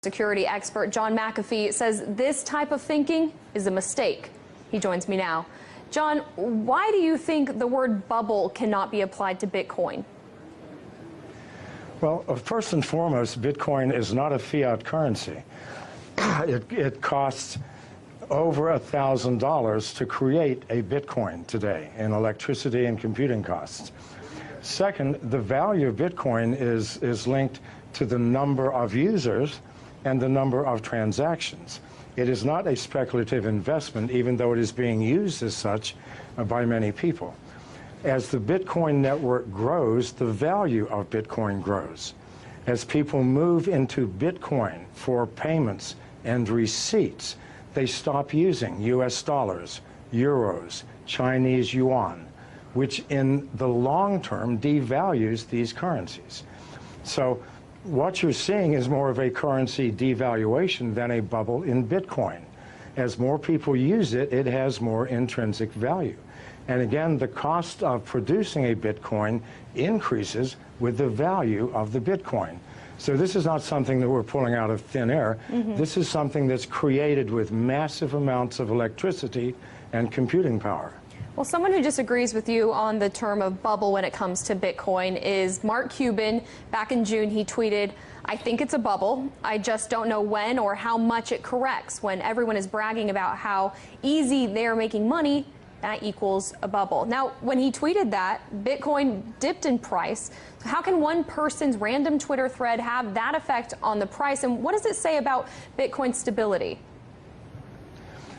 Security expert John McAfee says this type of thinking is a mistake. He joins me now. John, why do you think the word bubble cannot be applied to Bitcoin? Well, first and foremost, Bitcoin is not a fiat currency. It costs over $1,000 to create a Bitcoin today in electricity and computing costs. Second, the value of Bitcoin is linked to the number of users and the number of transactions. It is not a speculative investment, even though it is being used as such by many people. As the Bitcoin network grows, the value of Bitcoin grows. As people move into Bitcoin for payments and receipts, they stop using US dollars, euros, Chinese yuan, which in the long term devalues these currencies. So what you're seeing is more of a currency devaluation than a bubble in Bitcoin. As more people use it, it has more intrinsic value. And again, the cost of producing a Bitcoin increases with the value of the Bitcoin. So this is not something that we're pulling out of thin air. This is something that's created with massive amounts of electricity and computing power. Well, someone who disagrees with you on the term of bubble when it comes to Bitcoin is Mark Cuban. Back in June, he tweeted, "I think it's a bubble. I just don't know when or how much it corrects." When everyone is bragging about how easy they're making money, that equals a bubble. Now, when he tweeted that, Bitcoin dipped in price. So how can one person's random Twitter thread have that effect on the price? And what does it say about Bitcoin's stability?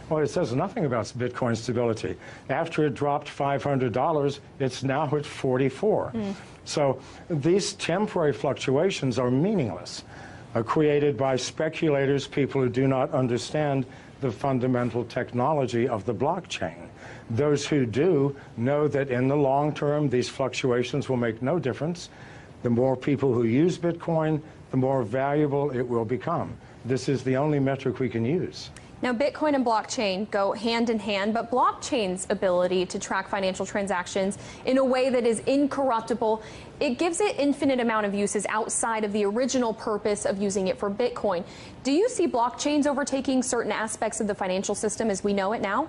Well, it says nothing about Bitcoin stability. After it dropped $500, it's now at 44. So these temporary fluctuations are meaningless, created by speculators, people who do not understand the fundamental technology of the blockchain. Those who do know that in the long term, these fluctuations will make no difference. The more people who use Bitcoin, the more valuable it will become. This is the only metric we can use. Now, Bitcoin and blockchain go hand in hand, but blockchain's ability to track financial transactions in a way that is incorruptible, it gives it infinite amount of uses outside of the original purpose of using it for Bitcoin. Do you see blockchains overtaking certain aspects of the financial system as we know it now?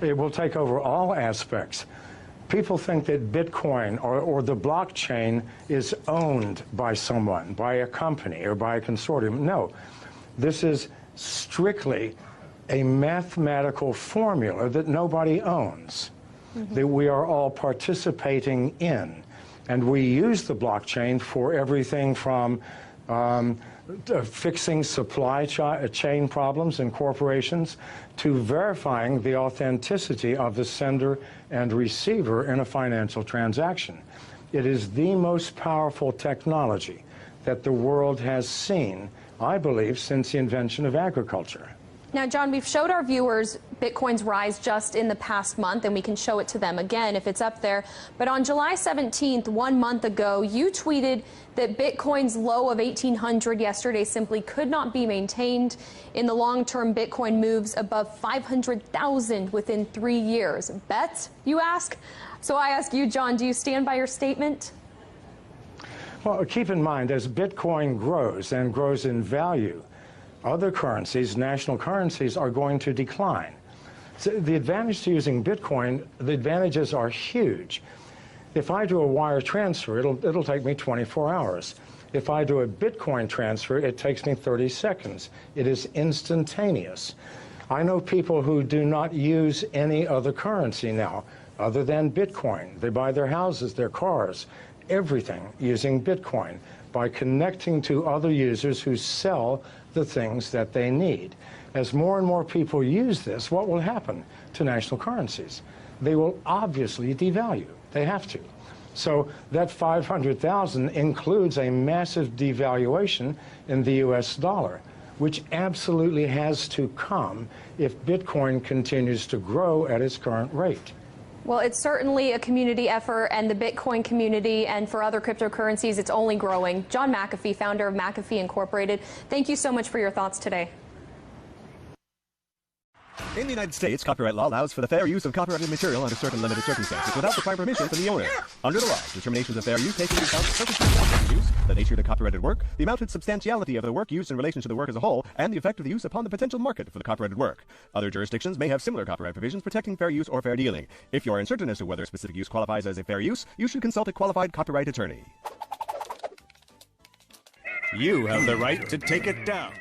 It will take over all aspects. People think that Bitcoin or the blockchain is owned by someone, by a company or by a consortium. No, this is strictly a mathematical formula that nobody owns, that we are all participating in. And we use the blockchain for everything from fixing supply chain problems in corporations to verifying the authenticity of the sender and receiver in a financial transaction. It is the most powerful technology that the world has seen, I believe, since the invention of agriculture. Now, John, we've showed our viewers Bitcoin's rise just in the past month, and we can show it to them again if it's up there. But on July 17th, 1 month ago, you tweeted that Bitcoin's low of 1,800 yesterday simply could not be maintained. In the long term, Bitcoin moves above 500,000 within 3 years. Bet, you ask? So I ask you, John, do you stand by your statement? Well, keep in mind, as Bitcoin grows and grows in value, other currencies, national currencies, are going to decline. So the advantage to using Bitcoin, the advantages are huge. If I do a wire transfer, it'll take me 24 hours. If I do a Bitcoin transfer, it takes me 30 seconds. It is instantaneous. I know people who do not use any other currency now other than Bitcoin. They buy their houses, their cars, everything using Bitcoin by connecting to other users who sell the things that they need. As more and more people use this, what will happen to national currencies? They will obviously devalue. They have to. So that 500,000 includes a massive devaluation in the US dollar, which absolutely has to come if Bitcoin continues to grow at its current rate. Well, it's certainly a community effort, and the Bitcoin community and for other cryptocurrencies, it's only growing. John McAfee, founder of McAfee Incorporated, thank you so much for your thoughts today. In the United States, copyright law allows for the fair use of copyrighted material under certain limited circumstances without requiring permission from the owner. Under the law, determinations of fair use take into account the purpose of the use, the nature of the copyrighted work, the amount and substantiality of the work used in relation to the work as a whole, and the effect of the use upon the potential market for the copyrighted work. Other jurisdictions may have similar copyright provisions protecting fair use or fair dealing. If you are uncertain as to whether a specific use qualifies as a fair use, you should consult a qualified copyright attorney. You have the right to take it down.